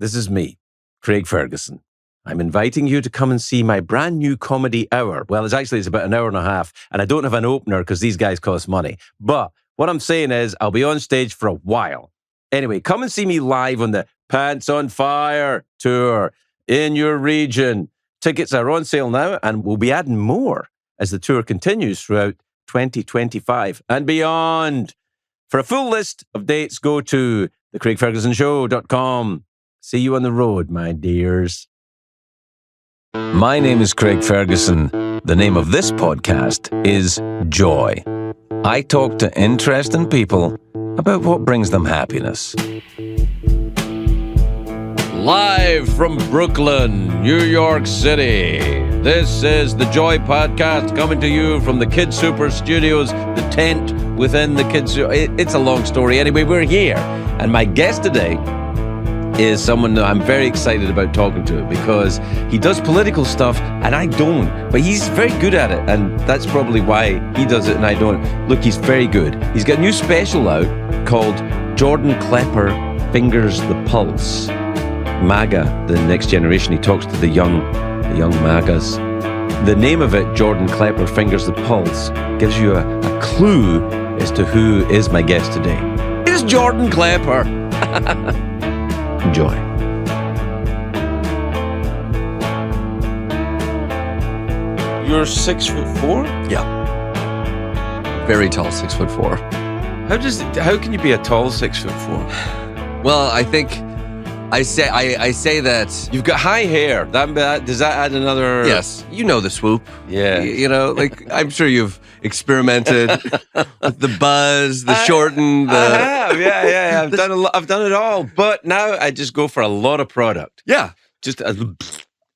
This is me, Craig Ferguson. I'm inviting you to come and see my brand new comedy hour. Well, it's about an hour and a half, and I don't have an opener because these guys cost money. But what I'm saying is I'll be on stage for a while. Anyway, come and see me live on the Pants on Fire tour in your region. Tickets are on sale now, and we'll be adding more as the tour continues throughout 2025 and beyond. For a full list of dates, go to thecraigfergusonshow.com. See you on the road, my dears. My name is Craig Ferguson. The name of this podcast is Joy. I talk to interesting people about what brings them happiness. Live from Brooklyn, New York City, this is the Joy Podcast coming to you from the Kid Super Studios, the tent within the Kid Super. It's a long story. Anyway, we're here. And my guest today is someone that I'm very excited about talking to because he does political stuff and I don't. But he's very good at it, and that's probably why he does it and I don't. Look, he's very good. He's got a new special out called Jordan Klepper Fingers the Pulse. MAGA, the next generation. He talks to the young MAGAs. The name of it, Jordan Klepper Fingers the Pulse, gives you a clue as to who is my guest today. It's Jordan Klepper. Enjoy. You're 6'4"? Yeah. Very tall, 6'4". How can you be a tall 6'4"? Well, I think I say that You've got high hair. Does that add another? yes, you know the swoop. Yeah. You know, like I'm sure you've experimented with the buzz, the shorten, the I have. Yeah. I've done it all. But now I just go for a lot of product. yeah.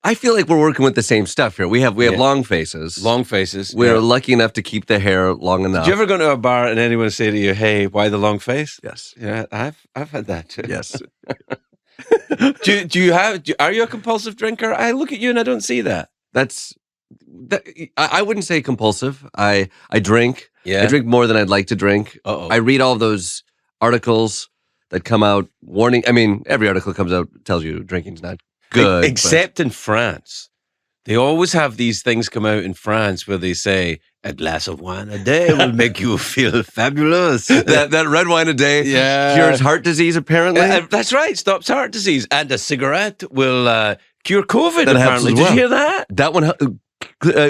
I feel like we're working with the same stuff here. We have long faces. Long faces. We're lucky enough to keep the hair long enough. Did you ever go to a bar and anyone say to you, "Hey, why the long face?" Yes. Yeah, I've had that too. Yes. Are you a compulsive drinker? I look at you and I don't see that. I wouldn't say compulsive. I drink. Yeah. I drink more than I'd like to drink. Uh-oh. I read all those articles that come out warning. I mean, every article comes out tells you drinking's not good. Except in France. They always have these things come out in France where they say, a glass of wine a day will make you feel fabulous. that red wine a day cures heart disease, apparently. That's right. Stops heart disease. And a cigarette will cure COVID, That apparently. helps as well. Did you hear that? That one,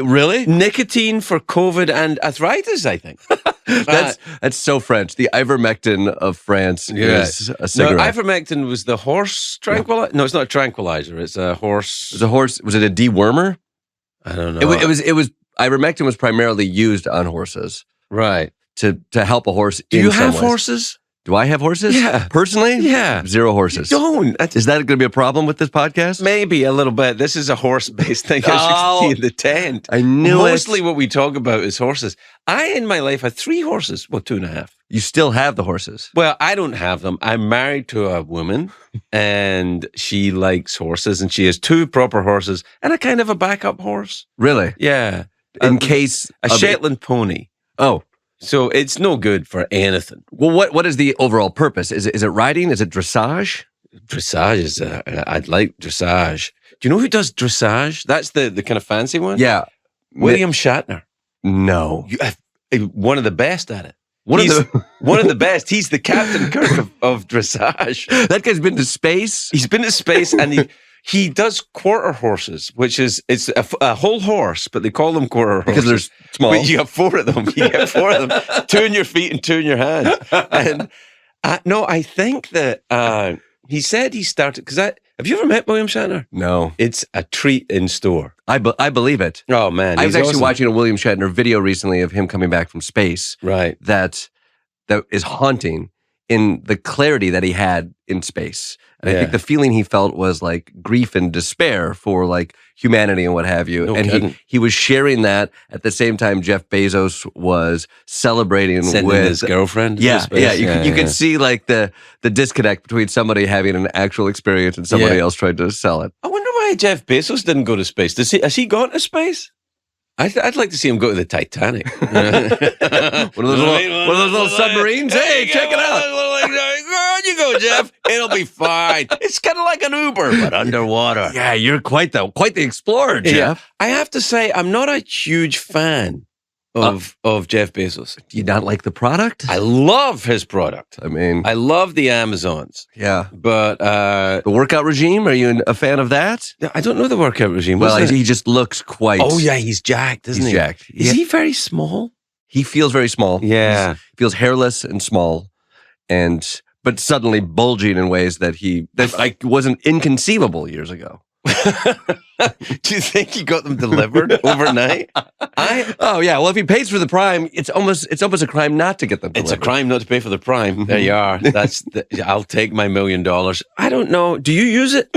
really? Nicotine for COVID and arthritis, I think. That's so French. The ivermectin of France is a cigarette. No, ivermectin was the horse tranquilizer. No, it's not a tranquilizer. It's a horse. It was a horse. Was it a dewormer? I don't know. It was. Ivermectin was primarily used on horses, right to help a horse. Do you have ways. horses? Do I have horses? Yeah. Personally? Yeah. 0 horses. You don't. Is that going to be a problem with this podcast? Maybe a little bit. This is a horse-based thing, as you can see in the tent. I knew Mostly what we talk about is horses. I, in my life, had 3 horses. Well, 2.5. You still have the horses. Well, I don't have them. I'm married to a woman, and she likes horses, and she has 2 proper horses, and a kind of a backup horse. Really? Yeah. In case A Shetland pony. Oh. So it's no good for anything. Well, what is the overall purpose? Is it riding? Is it dressage? Dressage is, I'd like dressage. Do you know who does dressage? That's the kind of fancy one? Yeah. William Shatner. No. One of the best at it. One of the best. He's the Captain Kirk of dressage. That guy's been to space? He's been to space, and he does quarter horses, which is it's a whole horse, but they call them quarter horses. Because they're small. But you have 4 of them. You get 4 of them. 2 in your feet and 2 in your hands. And no, I think that he said he started, because have you ever met William Shatner? No. It's a treat in store. I believe it. Oh, man. I was actually awesome. watching a William Shatner video recently of him coming back from space. Right. That is haunting in the clarity that he had in space. And I think the feeling he felt was like grief and despair for like humanity and what have you. No and kidding. he was sharing that at the same time Jeff Bezos was celebrating Sending with his girlfriend. Yeah, to space. You can see like the disconnect between somebody having an actual experience and somebody else trying to sell it. I wonder why Jeff Bezos didn't go to space. Has he gone to space? I'd like to see him go to the Titanic. One of those little submarines. Hey, check it out. on you go, Jeff. It'll be fine. It's kind of like an Uber, but underwater. Yeah, you're quite the explorer, Jeff. Yeah. I have to say, I'm not a huge fan of Jeff Bezos. Do you not like the product? I love his product. I mean, I love the Amazons. yeah. But The workout regime, are you a fan of that? I don't know the workout regime. Well, What's that? he just looks quite... Oh, yeah, he's jacked, isn't he's he? jacked. Is he very small? He feels very small. Yeah. He feels hairless and small, but suddenly bulging in ways that like wasn't inconceivable years ago. Do you think he got them delivered overnight? Oh yeah. Well, if he pays for the Prime, it's almost a crime not to get them delivered. It's a crime not to pay for the Prime. There you are. I'll take my $1 million. I don't know. Do you use it?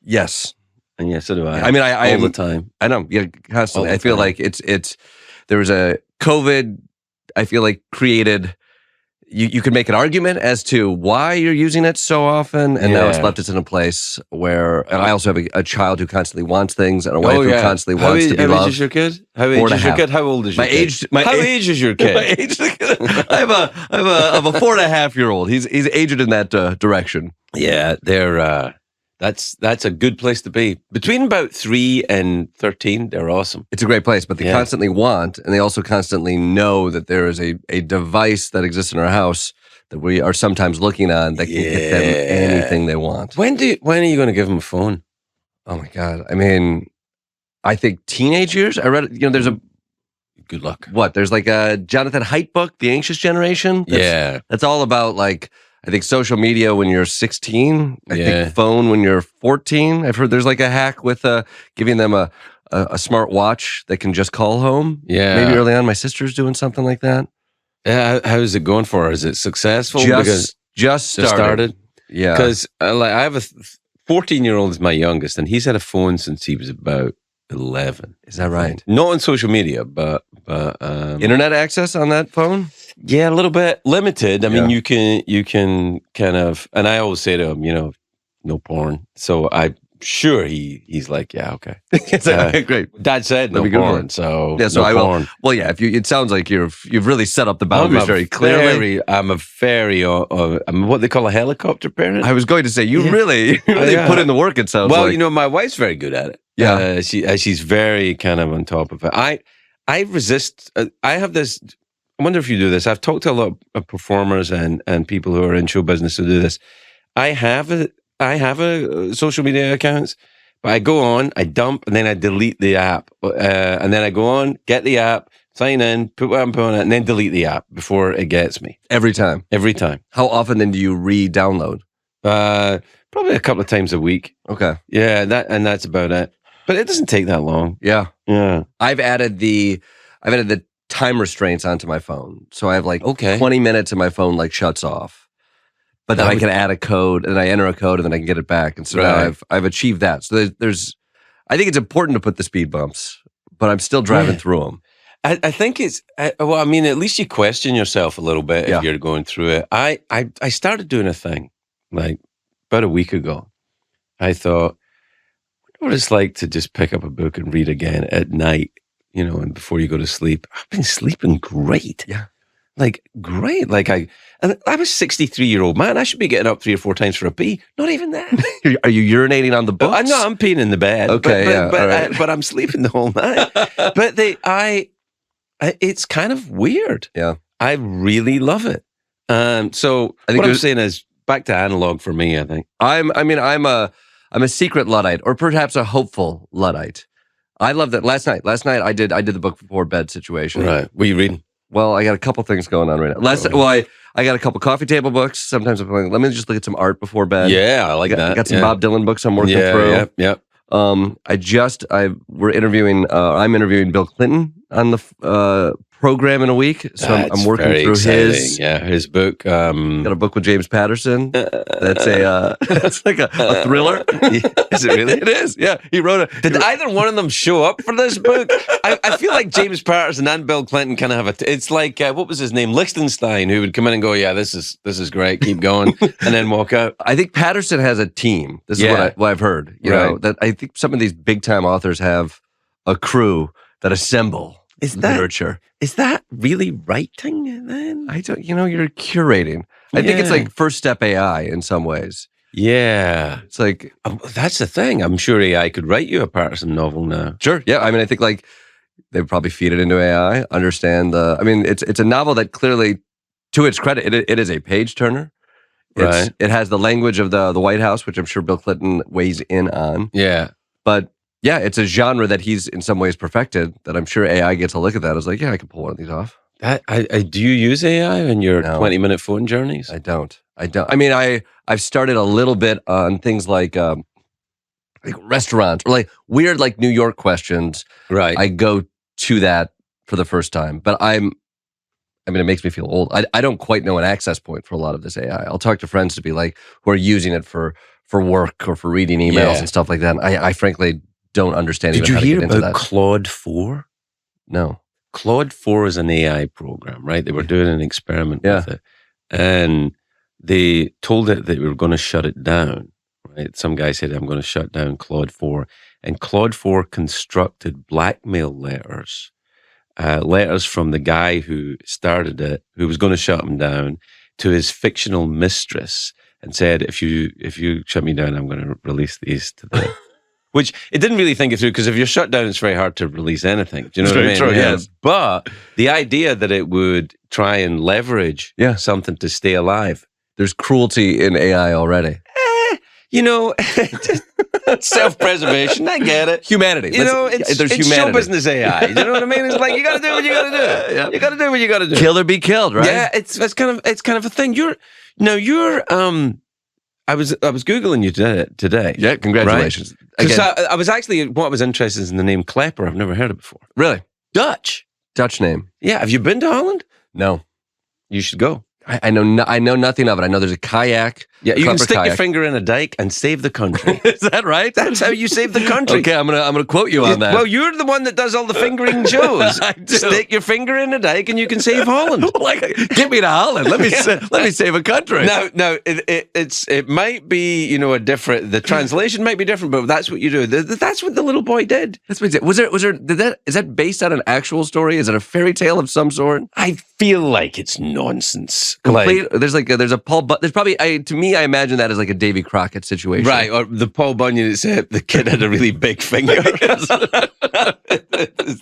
Yes. And yes, so do I. I mean, I all the am, time. I know. Yeah, constantly. All the I feel time. like there was a COVID. I feel like created. You could make an argument as to why you're using it so often, and now it's left us in a place where. And I also have a child who constantly wants things, and a wife who constantly wants to be loved. How age is your kid? How age is your kid? How old is your kid? How age is your kid? My age. I have a 4.5-year-old. He's aged in that direction. Yeah, they're. That's a good place to be. Between about 3 and 13, they're awesome. It's a great place, but they constantly want, and they also constantly know that there is a device that exists in our house that we are sometimes looking on that can get them anything they want. When are you going to give them a phone? Oh my God. I mean, I think teenage years. I read, there's a... Good luck. What? There's like a Jonathan Haidt book, The Anxious Generation. That's all about like... I think social media when you're 16. I think phone when you're 14. I've heard there's like a hack with giving them a smart watch that can just call home. Yeah. Maybe early on, my sister's doing something like that. Yeah. How's it going for her? Is it successful? Just started. Yeah. Because I have a 14-year-old is my youngest, and he's had a phone since he was about 11. Is that right? Not on social media, but internet access on that phone? Yeah, a little bit limited. I mean, you can kind of, and I always say to him, no porn. So I'm sure he's like, yeah, okay. Great. Dad said no porn, so yeah, so no I porn. will. Well, yeah. It sounds like you've really set up the boundaries very clearly. I'm what they call a helicopter parent. I was going to say you really put in the work. It sounds well, like. My wife's very good at it. Yeah, she's very kind of on top of it. I resist. I have this. I wonder if you do this. I've talked to a lot of performers and people who are in show business who do this. I have a social media accounts, but I go on, I dump, and then I delete the app. And then I go on, get the app, sign in, put what I'm putting on it, and then delete the app before it gets me. Every time? Every time. How often then do you re-download? Probably a couple of times a week. Okay. Yeah, that's about it. But it doesn't take that long. Yeah. Yeah. I've added the time restraints onto my phone. So I have 20 minutes and my phone shuts off. But then I can add a code and I enter a code and then I can get it back. And so now I've achieved that. So there's I think it's important to put the speed bumps, but I'm still driving through them. I think it's, at least you question yourself a little bit if you're going through it. I started doing a thing about a week ago. I thought, what it's like to just pick up a book and read again at night, and before you go to sleep. I've been sleeping great. Yeah. Great. I was 63-year-old man. I should be getting up 3 or 4 times for a pee. Not even that. Are you urinating on the books? No, I'm peeing in the bed. Okay, but I'm sleeping the whole night. But it's kind of weird. Yeah. I really love it. So I think what I'm saying is back to analog for me, I think. I'm a secret Luddite, or perhaps a hopeful Luddite. I love that. Last night I did the book before bed situation. Right. What are you reading? Well, I got a couple things going on right now. I got a couple coffee table books. Sometimes I'm like, let me just look at some art before bed. Yeah, I like that. Got some Bob Dylan books I'm working through. Yeah. I'm interviewing Bill Clinton on the program in a week, so I'm working through exciting. his book. Got a book with James Patterson. That's it's like a thriller. Is it really? It is. Yeah, he wrote it. Did either one of them show up for this book? I feel like James Patterson and Bill Clinton kind of have it's like what was his name, Lichtenstein, who would come in and go, "Yeah, this is great, keep going," and then walk out. I think Patterson has a team. This is what I've heard. You know, that I think some of these big time authors have a crew that assemble. Literature. Is that really writing then? I don't, you're curating. I think it's like first step AI in some ways. Yeah. It's like... that's the thing. I'm sure AI could write you a partisan novel now. Sure. Yeah. I mean, I think like they would probably feed it into AI, understand the... I mean, it's a novel that clearly, to its credit, it is a page turner. Right. It has the language of the White House, which I'm sure Bill Clinton weighs in on. Yeah. But yeah, it's a genre that he's in some ways perfected, that I'm sure AI gets a look at that. I was like, yeah, I could pull one of these off. Do you use AI in your 20-minute phone journeys? I don't. I mean, I've started a little bit on things like restaurants or like weird like New York questions. Right. I go to that for the first time, but I mean, it makes me feel old. I don't quite know an access point for a lot of this AI. I'll talk to friends to be like who are using it for work or for reading emails and stuff like that. And I frankly don't understand. Did you hear about that. Claude 4? No. Claude 4 is an AI program, right? They were doing an experiment with it, and they told it that they were going to shut it down. Right? Some guy said, "I'm going to shut down Claude 4," and Claude 4 constructed blackmail letters. Letters from the guy who started it, who was going to shut him down, to his fictional mistress, and said, "If you shut me down, I'm going to release these to the." Which it didn't really think it through, because if you're shut down, it's very hard to release anything. Do you know what I mean? True, yes. But the idea that it would try and leverage something to stay alive. There's cruelty in AI already. Self-preservation. I get it. Humanity. It's show business AI. You know what I mean? It's like you got to do what you got to do. You got to do what you got to do. Kill or be killed, right? Yeah, it's kind of a thing. I was Googling you today. Yeah, congratulations. Because I was actually, what was interested in the name Klepper. I've never heard it before. Really? Dutch name. Yeah. Have you been to Holland? No. You should go. I know nothing of it. I know there's a kayak. Yeah, you can stick your finger in a dike and save the country. Is that right? That's how you save the country. Okay, I'm gonna quote you on that. Well, you're the one that does all the fingering shows. I do. Stick your finger in a dike and you can save Holland. Get me to Holland. Let me save a country. No, it might be a different. The translation might be different, but that's what you do. That's what the little boy did. That's what he did. Is that based on an actual story? Is it a fairy tale of some sort? I feel like it's nonsense. There's a Paul. There's probably to me, I imagine that as like a Davy Crockett situation, right? Or the Paul Bunyan, except the kid had a really big finger. It's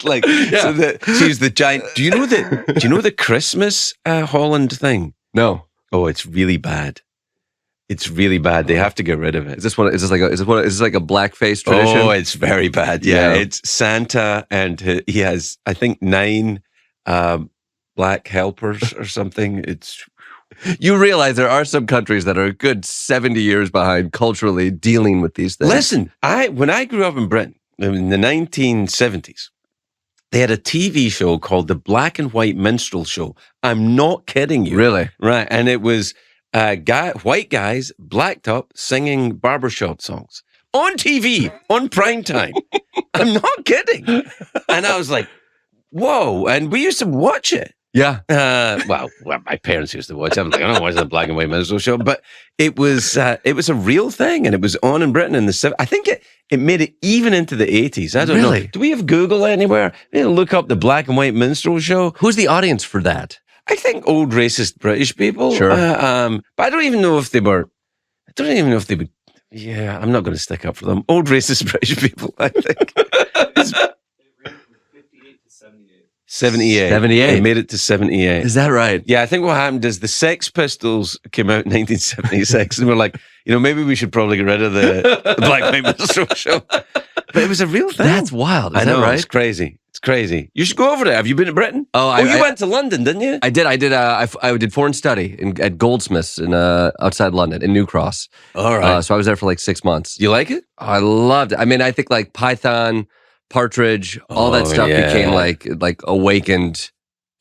like she's the giant. Do you know the Christmas Holland thing? No. Oh, it's really bad. It's really bad. They have to get rid of it. Is this like a blackface tradition? Oh, it's very bad. Yeah. It's Santa, and he has, I think, 9 black helpers or something. You realize there are some countries that are a good 70 years behind culturally dealing with these things. Listen, when I grew up in Britain in the 1970s, they had a TV show called The Black and White Minstrel Show. I'm not kidding you. Really? Right. And it was white guys, blacked up, singing barbershop songs on TV, on prime time. I'm not kidding. And I was like, whoa. And we used to watch it. Yeah. Well, my parents used to watch it. I was like, I don't watch the Black and White Minstrel Show, but it was a real thing, and it was on in Britain in the 70s. I think it made it even into the 80s. I don't know. Do we have Google anywhere? Look up the Black and White Minstrel Show. Who's the audience for that? I think old racist British people. Sure. But I don't even know if they would. Yeah, I'm not going to stick up for them. Old racist British people, I think. 78. They made it to 78. Is that right? Yeah, I think what happened is the Sex Pistols came out in 1976, and we're like, maybe we should probably get rid of the Black and White Minstrel Show. But it was a real thing. That's wild. I know, right? It's crazy. It's crazy. You should go over there. Have you been to Britain? You went to London, didn't you? I did. I did foreign study at Goldsmiths in outside London in New Cross. All right. So I was there for like 6 months. You like it? I loved it. I mean, I think like Python, Partridge, all that stuff became like awakened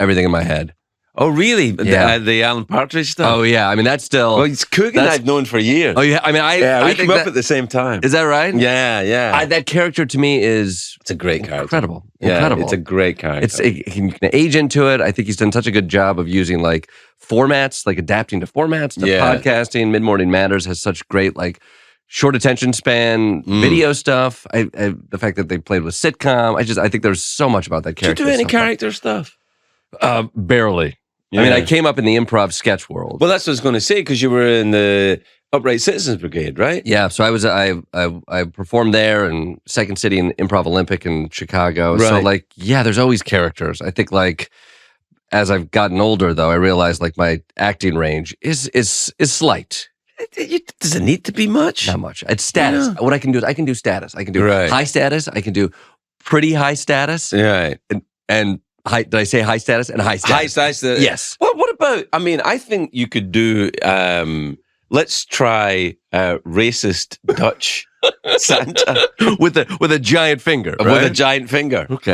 everything in my head. Oh, really? Yeah. The Alan Partridge stuff? Oh, yeah. I mean, that's still... Well, it's Coogan I've known for years. Oh, yeah. I mean, we came up at the same time. Is that right? Yeah. That character to me is... It's a great character. Incredible. Yeah, incredible. It's a great character. You can age into it. I think he's done such a good job of using like formats, like adapting to formats, to podcasting. Mid-Morning Matters has such great like short attention span, video stuff. The fact that they played with sitcom. I think there's so much about that character. Do you do any character stuff? Barely. I mean, I came up in the improv sketch world. Well, that's what I was going to say, because you were in the Upright Citizens Brigade, right? Yeah, so I performed there and Second City and Improv Olympic in Chicago. Right. So like, yeah, there's always characters. I think like as I've gotten older, though, I realized like my acting range is slight. Does it need to be much? Not much. It's status. What I can do is I can do status. I can do high status. I can do pretty high status. Right. And high. Did I say high status and high status? High status. Yes. Well, what about? I mean, I think you could do. Let's try racist Dutch Santa with a giant finger. Right? With a giant finger. Okay.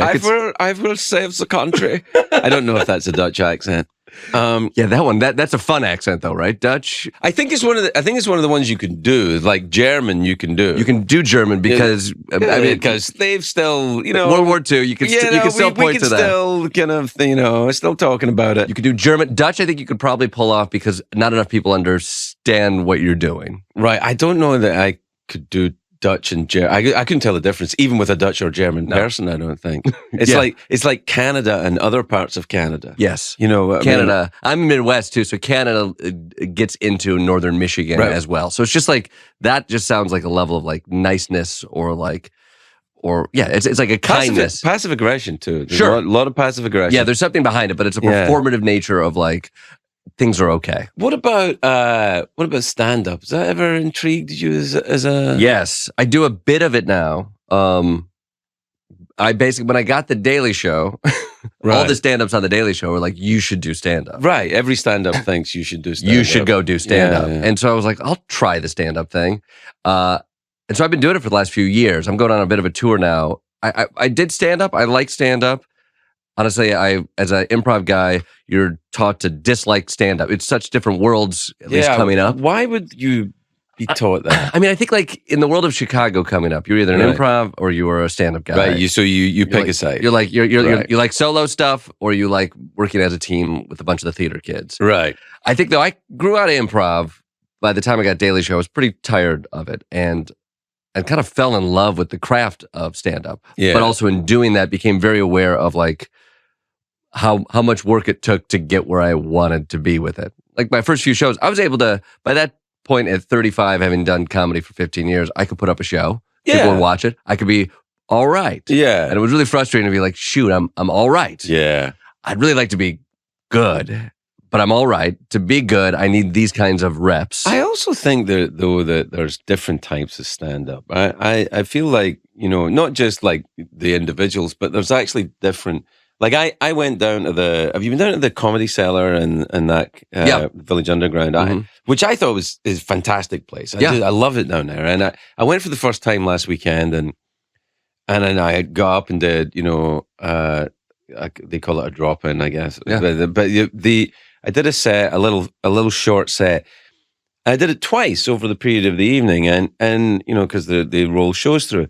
I will save the country. I don't know if that's a Dutch accent. Yeah, that one. That's a fun accent, though, right? Dutch. I think it's one of the ones you can do. Like German, you can do. You can do German because I mean, because they've still, World War II. You can still point to that. Still kind of, still talking about it. You could do German. Dutch, I think you could probably pull off because not enough people understand what you're doing. Right. I don't know that I could do Dutch and German. I couldn't tell the difference, even with a Dutch or German person. I don't think it's like Canada and other parts of Canada. Yes, Canada. I'm Midwest too, so Canada gets into northern Michigan as well. So it's just like that. Just sounds like a level of like niceness or it's like a kindness, passive aggression too. There's sure, a lot of passive aggression. Yeah, there's something behind it, but it's a performative nature of like. Things are okay. What about stand-up? Has that ever intrigued you as a? Yes, I do a bit of it now. I basically, when I got the Daily Show, all the stand-ups on the Daily Show were like, you should do stand-up. Right. Every stand-up thinks you should do stand-up. You should go do stand-up. Yeah. And so I was like, I'll try the stand-up thing. And so I've been doing it for the last few years. I'm going on a bit of a tour now. I did stand-up. I like stand-up. Honestly, as an improv guy, you're taught to dislike stand-up. It's such different worlds, at least coming up. Why would you be taught that? I mean, I think like in the world of Chicago coming up, you're either an improv or you are a stand-up guy. Right. You pick a side. You're like you like solo stuff, or you like working as a team with a bunch of the theater kids. Right. I think though I grew out of improv. By the time I got Daily Show, I was pretty tired of it, and kind of fell in love with the craft of stand-up. Yeah. But also in doing that, became very aware of like. How much work it took to get where I wanted to be with it. Like my first few shows, I was able to, by that point at 35, having done comedy for 15 years, I could put up a show. Yeah. People would watch it. I could be all right. Yeah. And it was really frustrating to be like, shoot, I'm all right. Yeah. I'd really like to be good, but I'm all right. To be good, I need these kinds of reps. I also think that there's different types of stand-up. I feel like, not just like the individuals, but there's actually different. Like I went down to have you been down to the Comedy Cellar and that Village Underground, which I thought is a fantastic place. I love it down there. And I went for the first time last weekend and then I got up and did, they call it a drop-in, I guess. Yeah. But I did a set, a little short set. I did it twice over the period of the evening and because they roll shows through.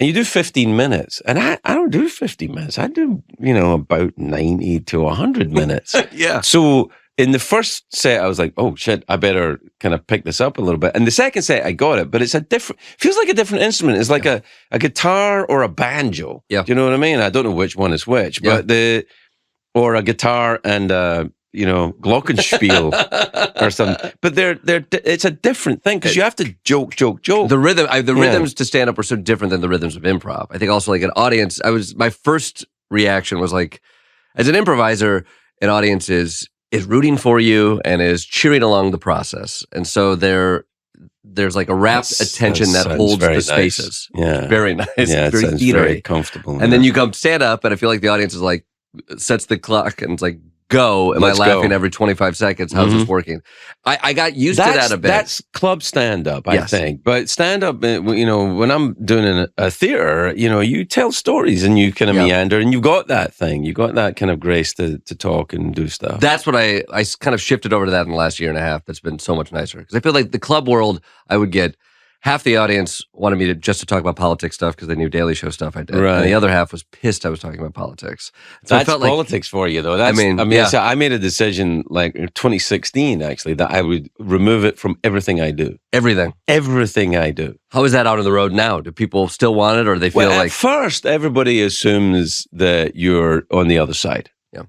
And you do 15 minutes. And I don't do 15 minutes. I do, about 90 to 100 minutes. Yeah. So in the first set, I was like, oh shit, I better kind of pick this up a little bit. And the second set, I got it, but it's feels like a different instrument. It's like a guitar or a banjo. Yeah. Do you know what I mean? I don't know which one is which, but or a guitar and glockenspiel or something. But it's a different thing because you have to joke. The rhythms to stand up are so different than the rhythms of improv. I think also like an audience, my first reaction was like, as an improviser, an audience is rooting for you and is cheering along the process. And so there's like a rapt attention that holds the spaces. Nice. Yeah. Very nice. Yeah, very theatery. Very comfortable. And then you come stand up and I feel like the audience is like, sets the clock and it's like, go. Am I laughing every 25 seconds? How's this working? I got used to that a bit. That's club stand-up, I think. But stand-up, when I'm doing a theater, you tell stories and you kind of meander and you got that thing. You got that kind of grace to talk and do stuff. That's what I kind of shifted over to that in the last year and a half. That's been so much nicer. Because I feel like the club world, I would get half the audience wanted me to talk about politics stuff because they knew Daily Show stuff I did. Right. And the other half was pissed I was talking about politics. So that's politics for you, though. So I made a decision like in 2016, actually, that I would remove it from everything I do. Everything I do. How is that out on the road now? Do people still want it or they feel like... At first, everybody assumes that you're on the other side. Yeah.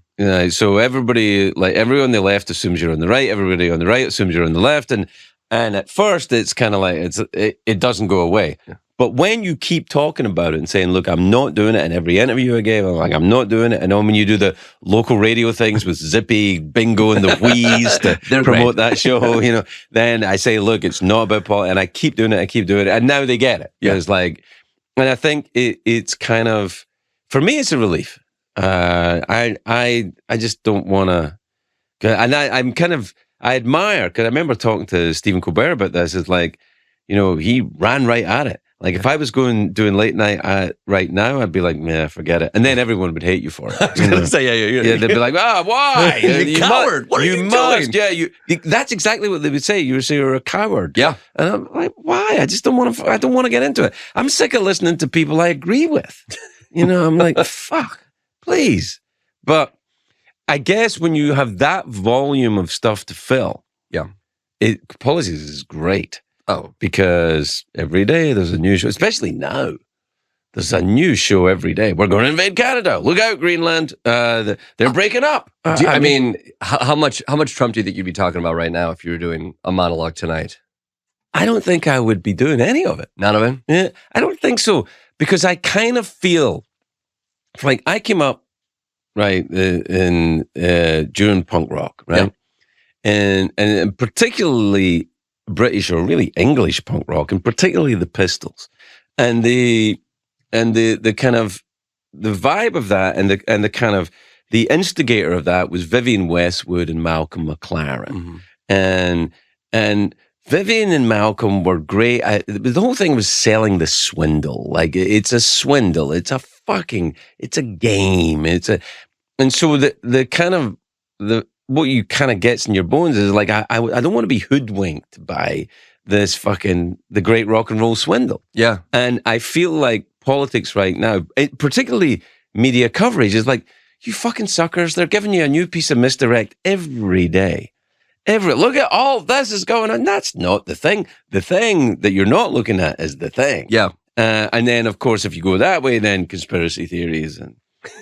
So everybody, like everyone on the left assumes you're on the right. Everybody on the right assumes you're on the left. And at first it's kind of like, it doesn't go away. Yeah. But when you keep talking about it and saying, look, I'm not doing it, in every interview I gave, I'm like, I'm not doing it. And then when you do the local radio things with Zippy, Bingo, and the Wheeze to promote that show, then I say, look, it's not about politics. And I keep doing it. And now they get it. Yeah. It's like, and I think it's kind of, for me, it's a relief. I just don't want to, and I'm kind of, I admire, because I remember talking to Stephen Colbert about this, it's like, he ran right at it. Like, if I was doing late night right now, I'd be like, nah, forget it. And then everyone would hate you for it. I was going to say, yeah, they'd be like, why? you coward. What are you doing? Yeah, that's exactly what they would say. You would say you're a coward. Yeah. And I'm like, why? I just don't want to get into it. I'm sick of listening to people I agree with. I'm like, fuck, please. But I guess when you have that volume of stuff to fill, politics is great. Oh, because every day there's a new show, especially now. There's a new show every day. We're going to invade Canada. Look out, Greenland. They're breaking up. I mean, how much Trump do you think you'd be talking about right now if you were doing a monologue tonight? I don't think I would be doing any of it. None of it? Yeah, I don't think so. Because I kind of feel like I came up, right, during punk rock, right? Yeah. And particularly British or really English punk rock, and particularly the Pistols, and the kind of the vibe of that, and the kind of the instigator of that was Vivienne Westwood and Malcolm McLaren, and Vivienne and Malcolm were great. The whole thing was selling the swindle, like it's a swindle, it's a game, and so the kind of what you kind of gets in your bones is like, I don't want to be hoodwinked by this the great rock and roll swindle. Yeah. And I feel like politics right now, particularly media coverage, is like, you fucking suckers, they're giving you a new piece of misdirect every day. Look at all this is going on. That's not the thing. The thing that you're not looking at is the thing. Yeah. And then, of course, if you go that way, then conspiracy theories and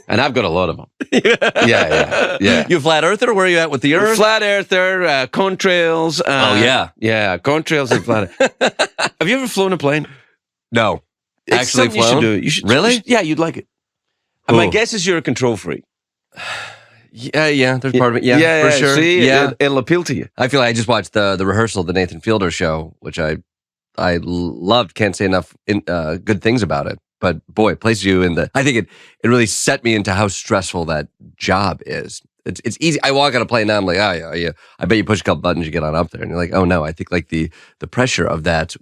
I've got a lot of them. Yeah. You a flat earther? Where are you at with the earth? Flat earther, contrails. Yeah, contrails and flat. Have you ever flown a plane? No. It's actually flown? You should do it. You should, really? Yeah, you'd like it. And my guess is you're a control freak. Yeah. There's part of it. Yeah, for sure. See, it'll appeal to you. I feel like I just watched the rehearsal of the Nathan Fielder show, which I loved. Can't say enough good things about it. But boy, it places you in I think it really set me into how stressful that job is. It's easy. I walk on a plane now, I'm like, yeah. I bet you push a couple buttons, you get on up there. And you're like, oh no, I think like the pressure of that.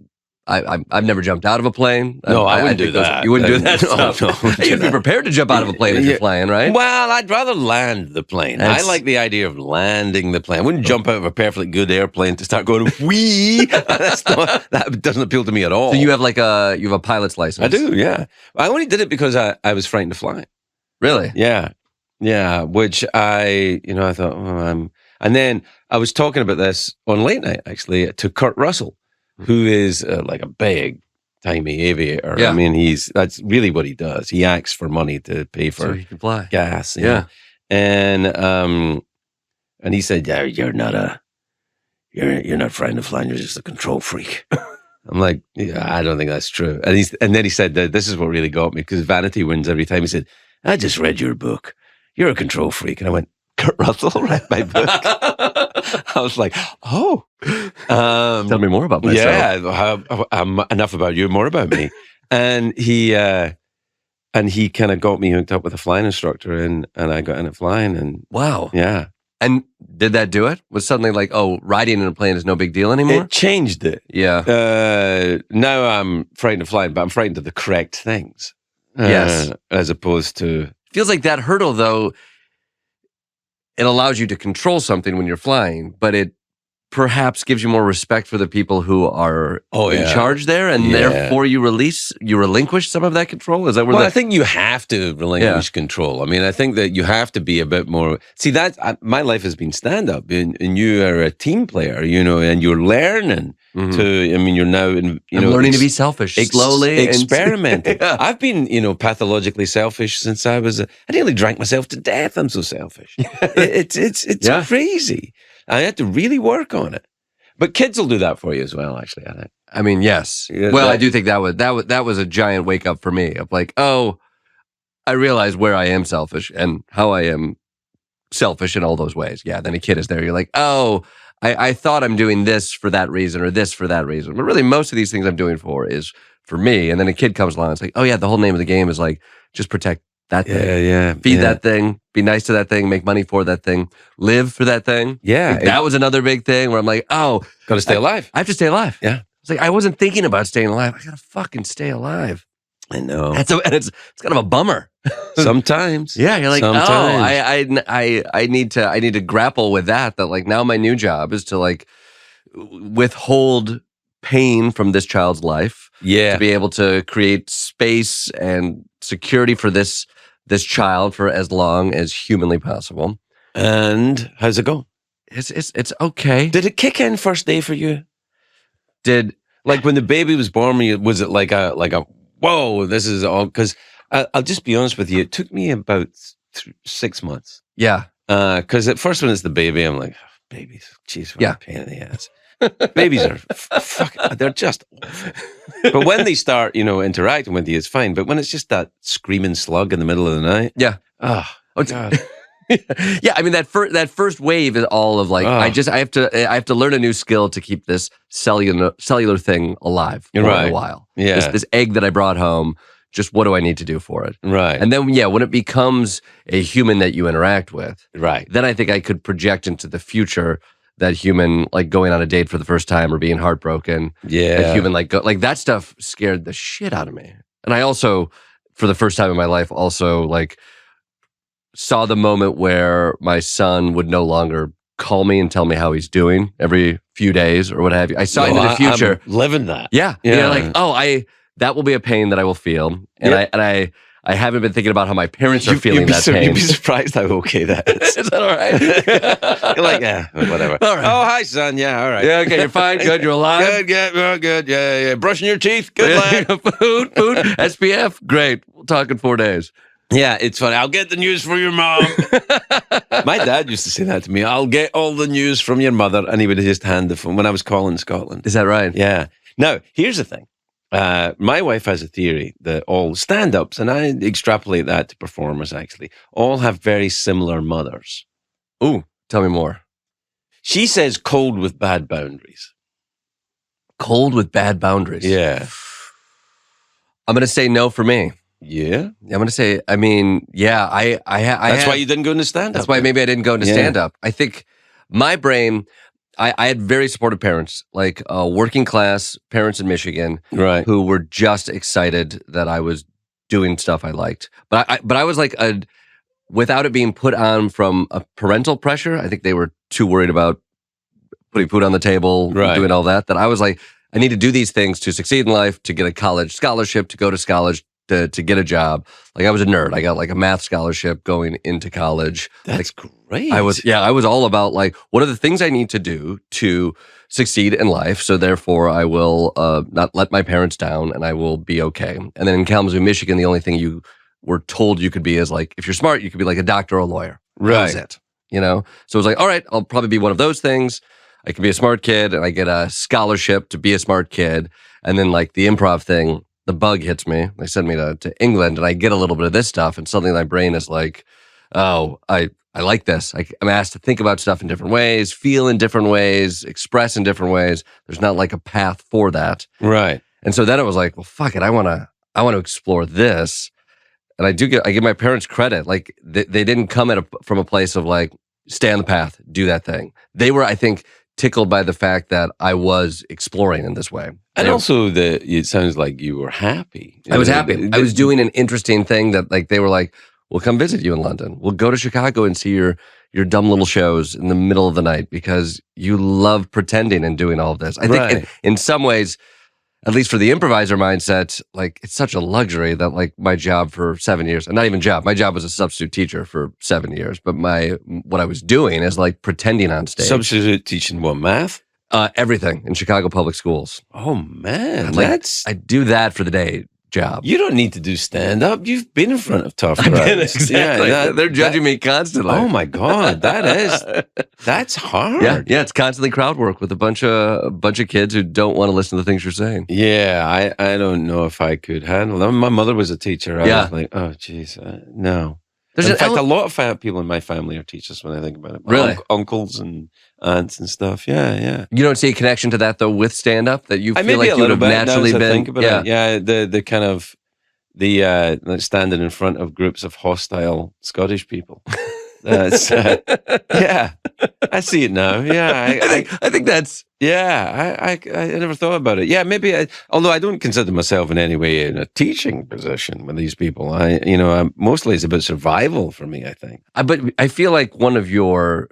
I've never jumped out of a plane. No, I wouldn't do that. You wouldn't do that? No. You'd be prepared to jump out of a plane if you're flying, right? Well, I'd rather land the plane. I like the idea of landing the plane. I wouldn't jump out of a perfectly good airplane to start going, wee. That doesn't appeal to me at all. So you have a pilot's license? I do, yeah. I only did it because I was frightened to fly. Really? Yeah. Which I thought, and then I was talking about this on late night, actually, to Kurt Russell, who is like a big timey aviator. Yeah. I mean, that's really what he does. He acts for money to pay for so he can fly. Gas. Yeah. And he said, yeah, you're not frightened of flying, you're just a control freak. I'm like, yeah, I don't think that's true. And then he said that this is what really got me, because vanity wins every time. He said, I just read your book. You're a control freak. And I went, Kurt Russell read my book? I was like, oh. Tell me more about myself. Yeah, enough about you, more about me. And he kind of got me hooked up with a flying instructor, and I got in it flying. And wow. Yeah. And did that do it? Was suddenly like, oh, riding in a plane is no big deal anymore? It changed it. Yeah. Now I'm frightened of flying, but I'm frightened of the correct things. Yes. As opposed to... Feels like that hurdle, though, it allows you to control something when you're flying, but it perhaps gives you more respect for the people who are in charge there, and therefore you relinquish some of that control? Is that where I think you have to relinquish control. I mean, I think that you have to be a bit more... See, my life has been stand-up, and you are a team player, and you're learning. to, I mean, you're now, I'm learning to be selfish slowly. Experimenting. Yeah. I've been, pathologically selfish since I nearly drank myself to death. I'm so selfish. It's crazy. I had to really work on it. But kids will do that for you as well, actually, I think. I mean, yes. Well, I do think that was a giant wake up for me of like, oh, I realize where I am selfish and how I am selfish in all those ways. Yeah, then a kid is there. You're like, oh, I thought I'm doing this for that reason or this for that reason. But really, most of these things I'm doing is for me. And then a kid comes along and it's like, oh, yeah, the whole name of the game is like, just protect that thing. Feed that thing. Be nice to that thing. Make money for that thing. Live for that thing. Yeah. Like, that was another big thing where I'm like, oh. Got to stay alive. I have to stay alive. Yeah. It's like, I wasn't thinking about staying alive. I got to fucking stay alive. I know. And it's kind of a bummer. Sometimes. Yeah, you're like, I need to grapple with that like now my new job is to like withhold pain from this child's life. Yeah. To be able to create space and security for this child for as long as humanly possible. And how's it go? It's okay. Did it kick in first day for you? Like when the baby was born, was it like a whoa, this is all, because I'll just be honest with you, it took me about 6 months. Yeah. Because at first when it's the baby, I'm like, oh, babies, jeez, what a pain in the ass. Babies are, they're just awful. But when they start, interacting with you, it's fine. But when it's just that screaming slug in the middle of the night. Yeah. Oh, God. Yeah, I mean that first wave is all of like I have to learn a new skill to keep this cellular thing alive for a while. Yeah, this egg that I brought home. Just what do I need to do for it? Right. And then when it becomes a human that you interact with, right, then I think I could project into the future that human like going on a date for the first time or being heartbroken. Yeah, that human like that stuff scared the shit out of me. And I also, for the first time in my life, also like saw the moment where my son would no longer call me and tell me how he's doing every few days or what have you. I saw into the future. I'm living that. Yeah. Like, that will be a pain that I will feel. And I haven't been thinking about how my parents are feeling that pain. You'd be surprised how okay that is. Is that all right? You're like, yeah, whatever. All right. Oh, hi, son. Yeah, all right. Yeah, okay, you're fine. Good, you're alive. Good. Yeah. Brushing your teeth. Good lad. Food, SPF. Great. We'll talk in 4 days. Yeah, it's funny. I'll get the news for your mom. My dad used to say that to me. I'll get all the news from your mother. And he would just hand the phone when I was calling Scotland. Is that right? Yeah. Now, here's the thing. My wife has a theory that all stand-ups, and I extrapolate that to performers actually, all have very similar mothers. Ooh, tell me more. She says cold with bad boundaries. Cold with bad boundaries? Yeah. I'm going to say no for me. Yeah? I'm going to say, I mean, yeah, That's why you didn't go into stand-up. That's why maybe I didn't go into stand-up. I think my brain, I had very supportive parents, like working class parents in Michigan, right, who were just excited that I was doing stuff I liked. But I was like, without it being put on from a parental pressure, I think they were too worried about putting food on the table, doing all that I was like, I need to do these things to succeed in life, to get a college scholarship, to go to college, to get a job. Like I was a nerd. I got like a math scholarship going into college. That's great. I was all about like, what are the things I need to do to succeed in life? So therefore I will not let my parents down and I will be okay. And then in Kalamazoo, Michigan, the only thing you were told you could be is like, if you're smart, you could be like a doctor or a lawyer. Right. That was it. So it was like, all right, I'll probably be one of those things. I can be a smart kid and I get a scholarship to be a smart kid. And then like the improv thing, the bug hits me. They send me to England and I get a little bit of this stuff and suddenly my brain is like, oh, I like this. I'm asked to think about stuff in different ways, feel in different ways, express in different ways. There's not like a path for that. Right. And so then it was like, well, fuck it. I want to explore this. And I give my parents credit. Like they didn't come from a place of like, stay on the path, do that thing. They were, I think, tickled by the fact that I was exploring in this way. And also it sounds like you were happy. I was happy. I was doing an interesting thing that like they were like, we'll come visit you in London. We'll go to Chicago and see your dumb little shows in the middle of the night because you love pretending and doing all of this. I think in some ways, at least for the improviser mindset, like it's such a luxury that like my job for 7 years, and not even job, my job was a substitute teacher for 7 years, but what I was doing is like pretending on stage. Substitute teaching what, math? Everything in Chicago public schools. Oh man, I do that for the day job. You don't need to do stand-up. You've been in front of tough crowds. Exactly. Yeah, they're judging me constantly. Oh my God, that's hard. Yeah, it's constantly crowd work with a bunch of kids who don't want to listen to the things you're saying. Yeah, I don't know if I could handle them. My mother was a teacher. I was like, oh geez, no. In fact, a lot of people in my family are teachers when I think about it. Really? Uncles and aunts and stuff. Yeah. You don't see a connection to that though with stand-up that you feel like you would have naturally been. Think about it. The kind of like standing in front of groups of hostile Scottish people. That's yeah. I see it now. Yeah, I think that's I never thought about it. Yeah, maybe. Although I don't consider myself in any way in a teaching position with these people. Mostly it's about survival for me. I think. But I feel like one of your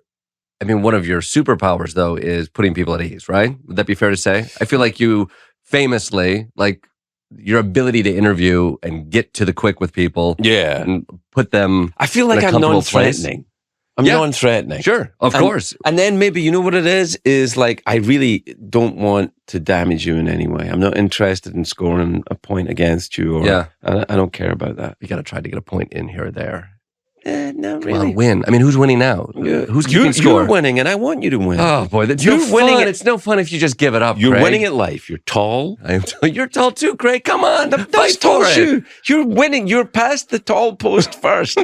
superpowers though is putting people at ease. Right? Would that be fair to say? I feel like you famously your ability to interview and get to the quick with people. Yeah, and put them. I feel like I'm non-threatening. I'm non-threatening. Sure, of course. And then maybe, you know what it is like, I really don't want to damage you in any way. I'm not interested in scoring a point against you. I don't care about that. You got to try to get a point in here or there. Not really. Come on, win. I mean, who's winning now? Who's keeping score? You're winning, and I want you to win. Oh boy, you're winning. It's no fun if you just give it up. You're Craig. winning at life. You're tall. You're tall too, Craig. Come on, that's tall shoe. You're winning. You're past the tall post first.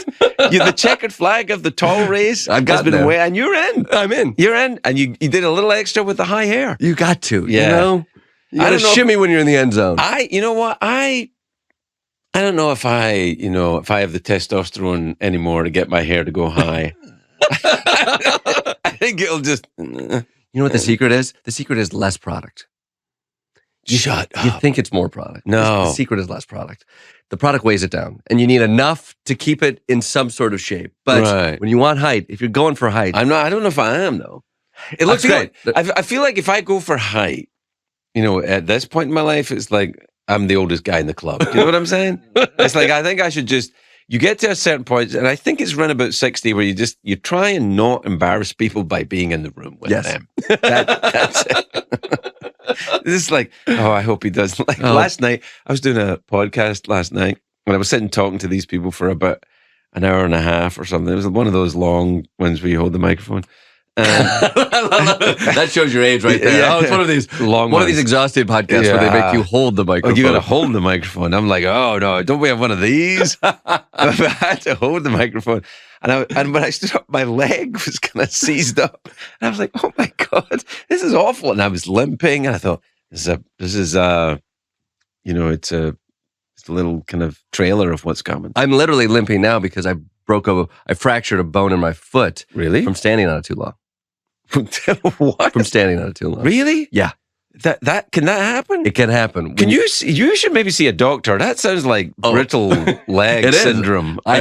You're the checkered flag of the tall race. I've got been away, and you're in. I'm in. You're in, and you did a little extra with the high hair. You got to. Yeah. You got to shimmy when you're in the end zone. You know what? I don't know if I have the testosterone anymore to get my hair to go high. I think it'll just. You know what the secret is? The secret is less product. Shut up. You think it's more product. No. The secret is less product. The product weighs it down, and you need enough to keep it in some sort of shape. But when you want height, if you're going for height, I don't know if I am though. It looks great. I feel like if I go for height, at this point in my life, it's like I'm the oldest guy in the club. You know what I'm saying? It's like, I think I should you get to a certain point, and I think it's around about 60 where you try and not embarrass people by being in the room with them. That's it. This is like, I hope he doesn't. Last night, I was doing a podcast last night, and I was sitting talking to these people for about an hour and a half or something. It was one of those long ones where you hold the microphone. That shows your age right there. It's one of these of these exhausted podcasts where they make you hold the microphone. You got to hold the microphone. I'm like, oh no, don't we have one of these? I had to hold the microphone, and when I stood up, my leg was kind of seized up, and I was like, oh my God, this is awful. And I was limping, and I thought, it's a little kind of trailer of what's coming. I'm literally limping now because I fractured a bone in my foot. Really? From standing on it too long. What? From standing on it too long. Really? Yeah. That can that happen? It can happen. You should maybe see a doctor. That sounds like brittle leg syndrome. I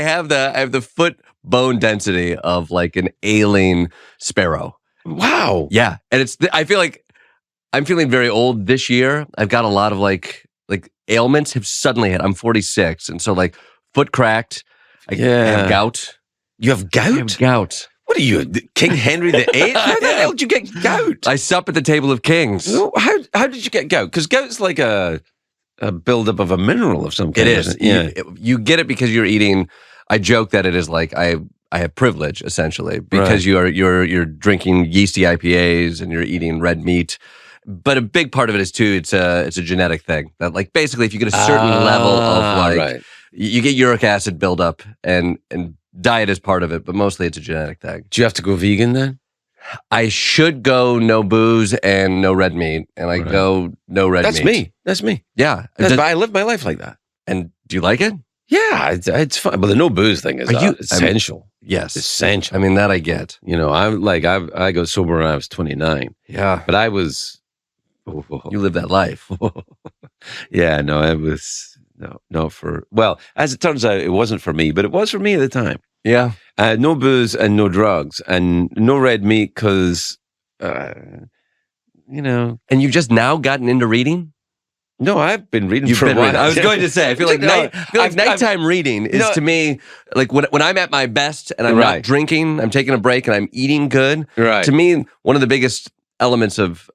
have the foot bone density of like an ailing sparrow. Wow. Yeah, and I feel like I'm feeling very old this year. I've got a lot of like ailments have suddenly hit. I'm 46, and so like foot cracked. I have gout. You have gout? I have gout. What are you, King Henry VIII? How the hell did you get gout? I sup at the table of kings. How did you get gout? Because gout's like a buildup of a mineral of some kind. It is. Yeah. You get it because you're eating. I joke that it is like I have privilege essentially because you're drinking yeasty IPAs and you're eating red meat. But a big part of it is too. It's a genetic thing that like basically if you get a certain level of you get uric acid buildup and diet is part of it, but mostly it's a genetic thing. Do you have to go vegan then? I should go no booze and no red meat, and I go no red meat. That's me. Yeah. I live my life like that. And do you like it? Yeah, it's fun. But the no booze thing is essential. Yes. Essential. I mean, that I get. I got sober when I was 29. Yeah. But I was... You live that life. Yeah, no, it was... No, well, as it turns out, it wasn't for me, but it was for me at the time. Yeah. No booze and no drugs and no red meat because, And you've just now gotten into reading? No, I've been reading You've for been a while. reading. I was going to say, I feel like nighttime reading is to me, like when I'm at my best and I'm not drinking, I'm taking a break and I'm eating good. Right. To me, one of the biggest elements of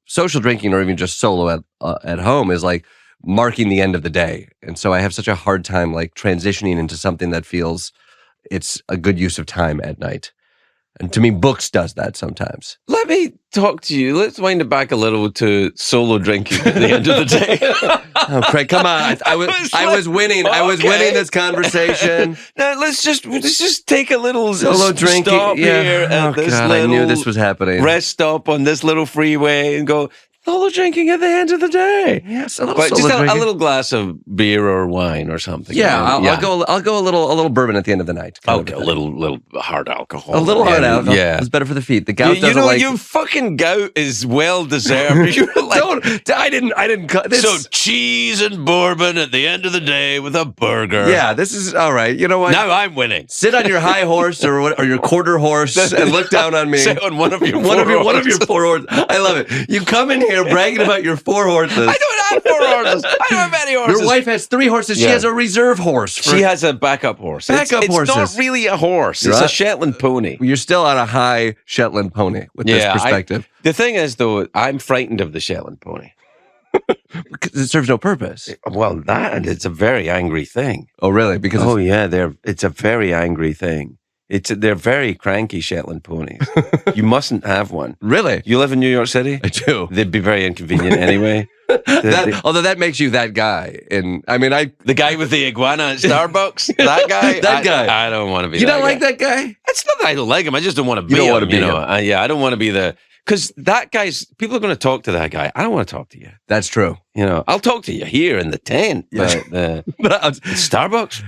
social drinking or even just solo at home is like marking the end of the day. And so I have such a hard time like transitioning into something that feels it's a good use of time at night. And to me, books does that sometimes. Let me talk to you. Let's wind it back a little to solo drinking at the end of the day. Oh, Craig, come on! I was winning. Okay. I was winning this conversation. Now let's just take a little solo drinking. Stop here at this God, little I knew this was happening. Rest stop on this little freeway and go. Solo drinking at the end of the day. Yes, a little glass of beer or wine or something. Yeah, I'll go a little bourbon at the end of the night. Okay, a little hard alcohol. A little hard alcohol. Yeah, it's better for the feet. The gout doesn't like. Your fucking gout is well deserved. You're like, I didn't cut this. So cheese and bourbon at the end of the day with a burger. Yeah, this is all right. You know what? Now I'm winning. Sit on your high horse or your quarter horse and look down on me. Sit on one of your one of your four horses. I love it. You come in here bragging about your 4 horses. I don't have 4 horses. I don't have any horses. Your wife has 3 horses. Yeah. She has a reserve horse. She has a backup horse. It's not really a horse. It's a Shetland pony. You're still on a high Shetland pony with this perspective. The thing is, though, I'm frightened of the Shetland pony. Because it serves no purpose. Well, it's a very angry thing. Oh, really? Because it's a very angry thing. They're very cranky Shetland ponies. You mustn't have one. Really? You live in New York City? I do. They'd be very inconvenient anyway. Although that makes you that guy. The guy with the iguana at Starbucks? That guy? That guy. I don't want to be You that don't guy. like that guy? It's not that I don't like him. I just don't want to be him. You don't want to be him. I don't want to be because that guy's, people are going to talk to that guy. I don't want to talk to you. That's true. I'll talk to you here in the tent. But Starbucks?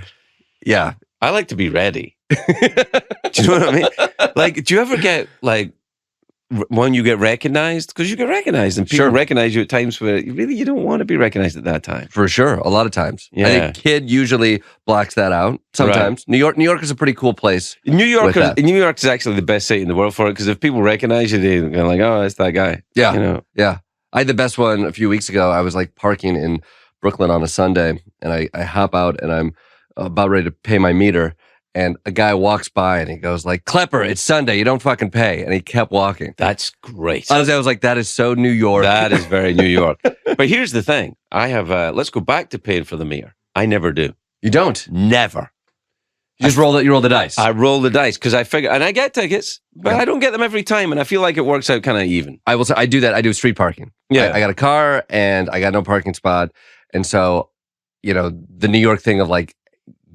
Yeah. I like to be ready. Do you know what I mean? Like, do you ever get when you get recognized? Because you get recognized, and people recognize you at times where you don't want to be recognized at that time. For sure, a lot of times. Yeah. I think Kid usually blocks that out. Sometimes New York is a pretty cool place. New York is actually the best city in the world for it because if people recognize you, they're kind of like, oh, that's that guy. Yeah, yeah. I had the best one a few weeks ago. I was like parking in Brooklyn on a Sunday, and I hop out, and I'm about ready to pay my meter. And a guy walks by and he goes like, Klepper, it's Sunday. You don't fucking pay. And he kept walking. That's great. Honestly, I was like, that is so New York. That is very New York. But here's the thing. I have, let's go back to paying for the meter. I never do. You don't? Never. You just roll the dice. I roll the dice because I figure, and I get tickets, but I don't get them every time. And I feel like it works out kind of even. I will say, I do that. I do street parking. Yeah. I got a car and I got no parking spot. And so, the New York thing of like,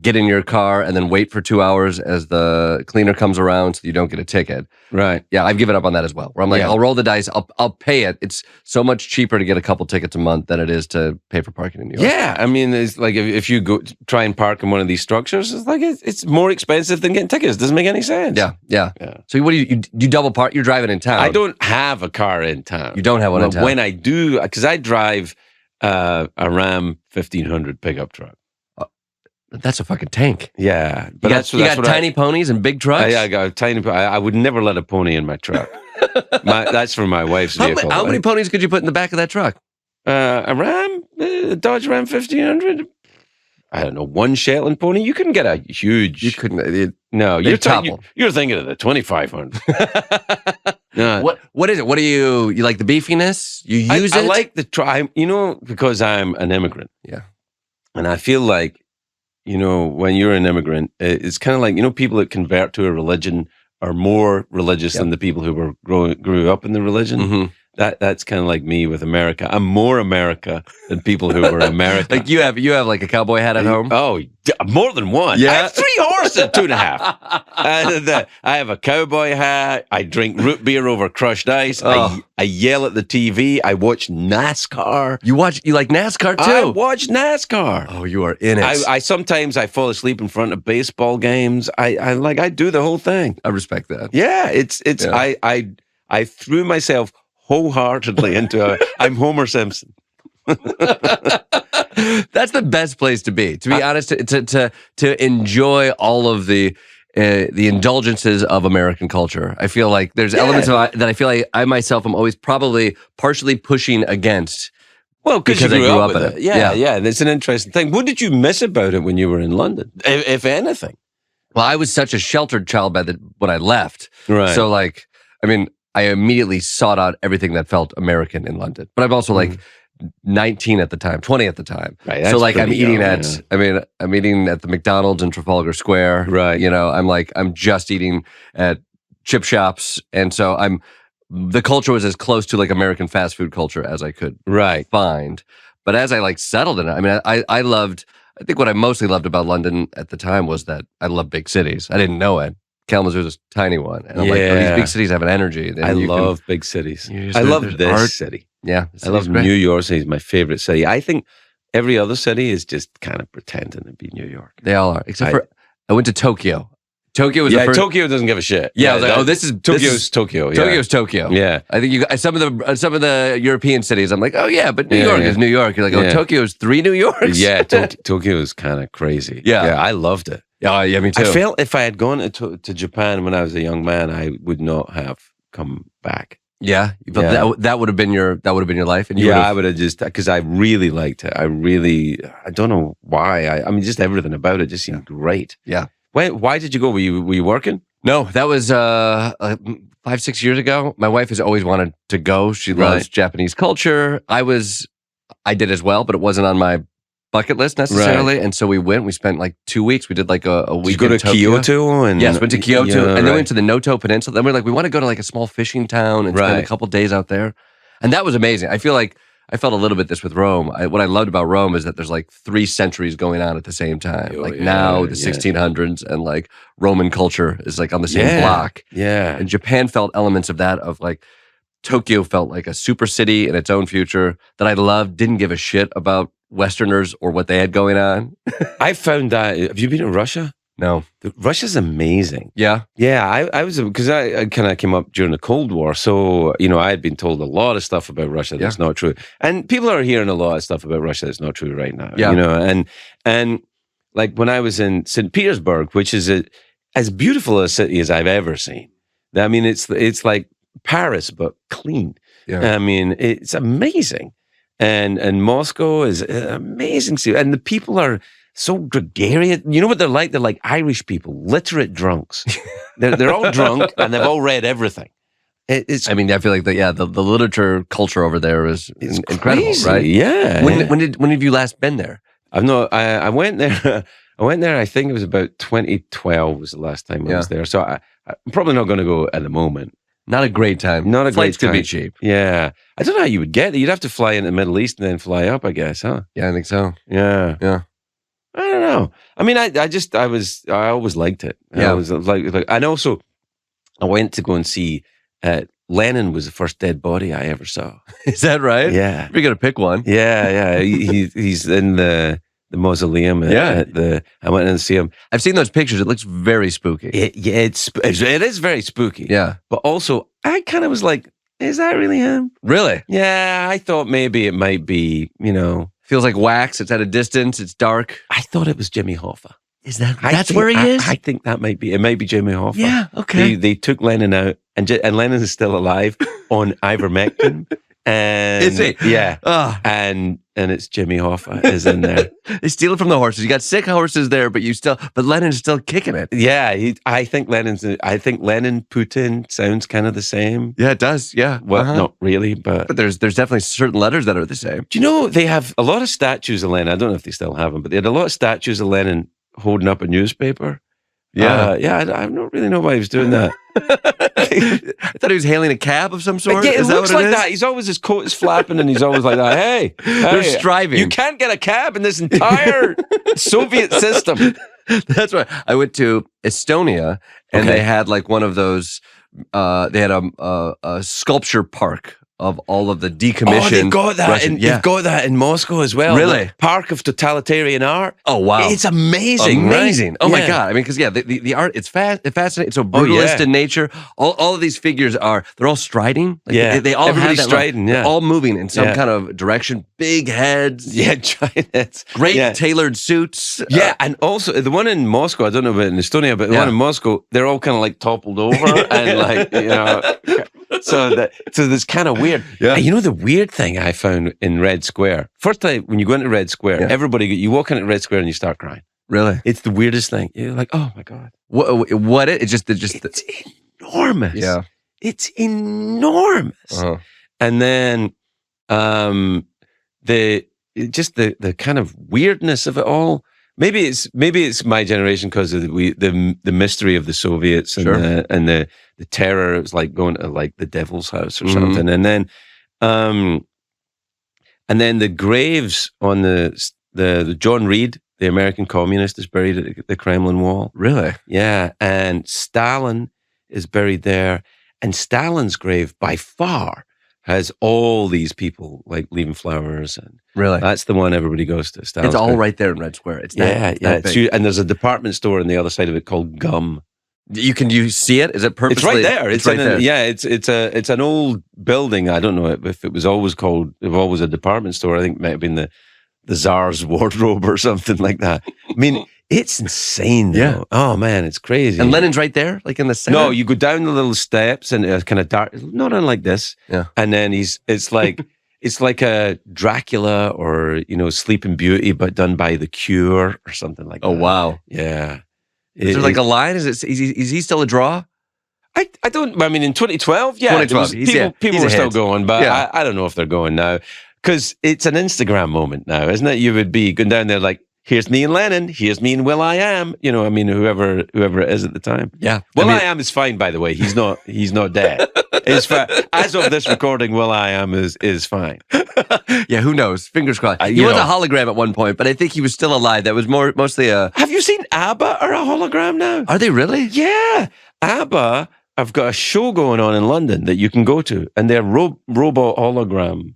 get in your car and then wait for 2 hours as the cleaner comes around so you don't get a ticket. Right. Yeah, I've given up on that as well. Where I'm like, I'll roll the dice, I'll pay it. It's so much cheaper to get a couple tickets a month than it is to pay for parking in New York. Yeah, I mean, it's like if you go try and park in one of these structures, it's like it's more expensive than getting tickets. It doesn't make any sense. Yeah. So what do you double park? You're driving in town. I don't have a car in town. You don't have one in town. When I do, because I drive a Ram 1500 pickup truck. That's a fucking tank. Yeah. But you got tiny ponies and big trucks? I got a tiny pony. I would never let a pony in my truck. That's for my wife's vehicle. How many ponies could you put in the back of that truck? A Dodge Ram 1500? I don't know, one Shetland pony? You couldn't get a huge... You couldn't... No, you're thinking of the 2500. What is it? What do you like the beefiness? You use it? I like the because I'm an immigrant. Yeah. And I feel like, when you're an immigrant, it's kind of like, people that convert to a religion are more religious than the people who grew up in the religion. Mm-hmm. That's kind of like me with America. I'm more America than people who were America. Like you have like a cowboy hat at home? Oh, more than one. Yeah. I have 3 horses, 2.5. And I have a cowboy hat. I drink root beer over crushed ice. I yell at the TV. I watch NASCAR. You like NASCAR too? I watch NASCAR. Oh, you are in it. I sometimes I fall asleep in front of baseball games. I do the whole thing. I respect that. Yeah, I threw myself wholeheartedly into I'm Homer Simpson. That's the best place to be honest, to enjoy all of the indulgences of American culture. I feel like there's elements of that I feel like I myself am always probably partially pushing against Well, because I you grew up in it. Yeah. That's an interesting thing. What did you miss about it when you were in London, if anything? Well, I was such a sheltered child when I left. Right. So, like, I mean, I immediately sought out everything that felt American in London. But I'm also like 19 at the time, 20 at the time. Right. So, like, I'm eating I'm eating at the McDonald's in Trafalgar Square. Right. You know, I'm just eating at chip shops. And so the culture was as close to like American fast food culture as I could find. But as I like settled in it, I mean, I think what I mostly loved about London at the time was that I love big cities. I didn't know it. Kalamazoo was a tiny one. And I'm like, oh, these big cities have an energy. I love big cities. I love this city. Yeah. I love New York City. It's my favorite city. I think every other city is just kind of pretending to be New York. They all are. Except for, I went to Tokyo. Tokyo was the first. Tokyo doesn't give a shit. Yeah, I was like, this is Tokyo. Tokyo's Tokyo. Yeah, I think some of the European cities. I'm like, oh yeah, but New York is New York. You're like, Tokyo's 3 New Yorks. Yeah, Tokyo is kind of crazy. Yeah, I loved it. Yeah, me too. I felt if I had gone to Japan when I was a young man, I would not have come back. Yeah, but that would have been your life. And I would have just because I really liked it. I don't know why. I mean, just everything about it just seemed great. Yeah. Why did you go? Were you working? No, that was 5-6 years ago. My wife has always wanted to go. She loves Japanese culture. I did as well, but it wasn't on my bucket list necessarily. And so we went. We spent like 2 weeks. We did like a week. Did you go to Kyoto? Yes, went to Kyoto, and then went to the Noto Peninsula. Then we're like, we want to go to like a small fishing town and spend a couple days out there, and that was amazing. I feel like I felt a little bit this with Rome. What I loved about Rome is that there's like 3 centuries going on at the same time. The 1600s, and like Roman culture is like on the same block. Yeah. And Japan felt elements of that, of like Tokyo felt like a super city in its own future that I loved, didn't give a shit about Westerners or what they had going on. I found that. Have you been to Russia? No. Russia's amazing. Yeah. Yeah, I was, because I kind of came up during the Cold War. So, I had been told a lot of stuff about Russia that's not true. And people are hearing a lot of stuff about Russia that's not true right now. Yeah. And like when I was in St. Petersburg, which is as beautiful a city as I've ever seen. I mean, it's like Paris, but clean. Yeah. I mean, it's amazing. And Moscow is an amazing city. And the people are so gregarious. You know what they're like? They're like Irish people, literate drunks. They're all drunk and they've all read everything. I feel like the literature culture over there is incredible, crazy, right? Yeah. When have you last been there? I went there. I went there. I think it was about 2012 was the last time I was there. So I'm probably not going to go at the moment. Not a great time. Not a Flights great time. Could be cheap. Yeah. I don't know how you would get there. You'd have to fly into the Middle East and then fly up, I guess, huh? Yeah, I think so. Yeah. Yeah. I don't know. I mean, I always liked it. Yeah. I was like, and also I went to go and see, Lenin was the first dead body I ever saw. Is that right? Yeah. You're going to pick one. Yeah. He's in the mausoleum. I went in and see him. I've seen those pictures. It looks very spooky. It is very spooky. Yeah. But also, I kind of was like, is that really him? Really? Yeah. I thought maybe it might be, Feels like wax. It's at a distance. It's dark. I thought it was Jimmy Hoffa. Is that's where he is? I think that might be. It might be Jimmy Hoffa. Yeah. Okay. They took Lenin out, and Lenin is still alive on ivermectin. And is he? Yeah. And it's Jimmy Hoffa is in there. They steal it from the horses. You got sick horses there, but Lenin's still kicking it. Yeah. I think Lenin Putin sounds kind of the same. Yeah, it does. Yeah. Well, not really, but there's definitely certain letters that are the same. Do you know they have a lot of statues of Lenin? I don't know if they still have them, but they had a lot of statues of Lenin holding up a newspaper. Yeah. I don't really know why he was doing that. I thought he was hailing a cab of some sort. Yeah, it looks like that. He's always, his coat is flapping and he's always like that. Hey, they're striving. You can't get a cab in this entire Soviet system. That's right. I went to Estonia and they had like one of those, they had a sculpture park of all of the decommissioned. They've got that. They've got that in Moscow as well. Really? The Park of Totalitarian Art. Oh, wow. It's amazing. Amazing. Right? Oh, my God. I mean, because, the art, it's fascinating. It's so brutalist in nature. All of these figures they're all striding. Like, they all Everybody's have that striding, they're all moving in some kind of direction. Big heads. Yeah, giant heads. Great tailored suits. Yeah, and also the one in Moscow, I don't know about in Estonia, but the one in Moscow, they're all kind of like toppled over and like, So that's kind of weird. Yeah. And you know the weird thing I found in Red Square? First time when you go into Red Square, you walk into Red Square and you start crying. Really? It's the weirdest thing. You're like, oh my God. It's enormous. Yeah. It's enormous. Uh-huh. And then the kind of weirdness of it all. Maybe it's my generation because of the mystery of the Soviets and the terror. It was like going to like the Devil's House or something. And then the graves on the John Reed, the American communist, is buried at the Kremlin Wall. Really? Yeah, and Stalin is buried there. And Stalin's grave, by far, has all these people like leaving flowers, and really, that's the one everybody goes to. Stalin's it's all grave. right there in Red Square. It's and there's a department store on the other side of it called Gum. You see it? Is it purposely? It's right there. It's right there. Yeah, it's an old building. I don't know if it was always a department store. I think it might have been the Tsar's wardrobe or something like that. I mean, it's insane, though. Yeah. Oh, man, it's crazy. And Lenin's right there, like in the center? No, you go down the little steps and it's kind of dark, not unlike this. Yeah. And then it's like a Dracula or, Sleeping Beauty, but done by The Cure or something like that. Oh, wow. Yeah. Is there like a line? Is he still a draw? I mean, in 2012, yeah. 2012, people were still going, but yeah. I don't know if they're going now. Because it's an Instagram moment now, isn't it? You would be going down there like, here's me and Lenin, here's me and Will.i.am, whoever it is at the time. Yeah. Will.i.am is fine, by the way. He's not dead. As of this recording, Will.i.am is fine. Yeah, who knows? Fingers crossed. He was a hologram at one point, but I think he was still alive. That was mostly a... Have you seen ABBA are a hologram now? Are they really? Yeah. ABBA have got a show going on in London that you can go to, and they're robot hologram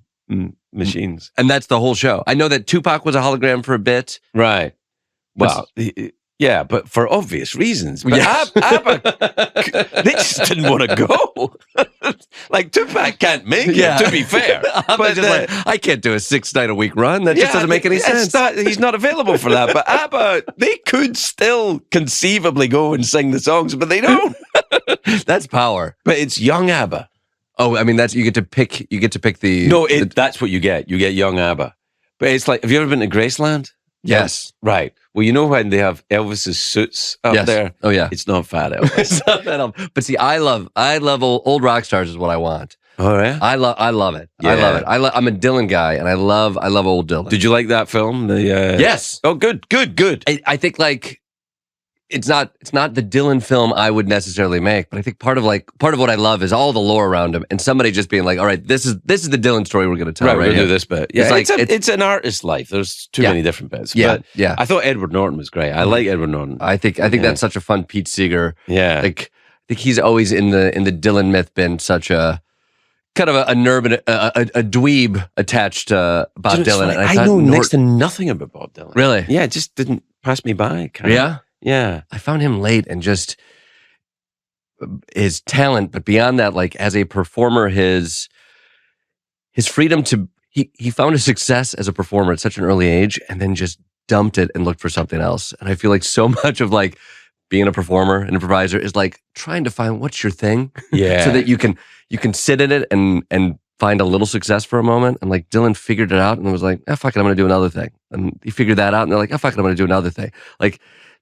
machines. And that's the whole show. I know that Tupac was a hologram for a bit. Right. Well, yeah, but for obvious reasons. But ABBA, they just didn't want to go. Like, Tupac can't make it, to be fair. But just I can't do a 6-night-a-week run. That just doesn't make any sense. He's not available for that. But ABBA, they could still conceivably go and sing the songs, but they don't. That's power. But it's young ABBA. Oh, I mean, you get to pick the... No, that's what you get. You get young ABBA. But it's like, have you ever been to Graceland? Yes. Right. Well, you know when they have Elvis's suits up there? Oh, yeah. It's not Fat Elvis. It's not Fat Elvis. But see, I love old rock stars is what I want. Oh, yeah? I love it. Yeah. I love it. I'm a Dylan guy, and I love old Dylan. Did you like that film? Yes. Oh, good. I think like it's not the Dylan film I would necessarily make, but I think part of what I love is all the lore around him, and somebody just being like, all right, this is the Dylan story we're going to tell. Right, we'll do this bit. Yeah, it's an artist's life. There's too many different bits. Yeah, but I thought Edward Norton was great. I like Edward Norton. I think that's such a fun Pete Seeger. Yeah, like I think he's always in the Dylan myth been such a kind of a nerd, a dweeb attached to Bob Dylan. And I know next to nothing about Bob Dylan. Really? Yeah, it just didn't pass me by. Yeah. Yeah. I found him late, and just his talent, but beyond that, like as a performer, his freedom to he found a success as a performer at such an early age, and then just dumped it and looked for something else. And I feel like so much of like being a performer, an improviser, is like trying to find what's your thing. Yeah. So that you can sit in it and find a little success for a moment. And like Dylan figured it out and was like, fuck it, I'm going to do another thing. And he figured that out, and they're like, fuck it, I'm going to do another thing. Like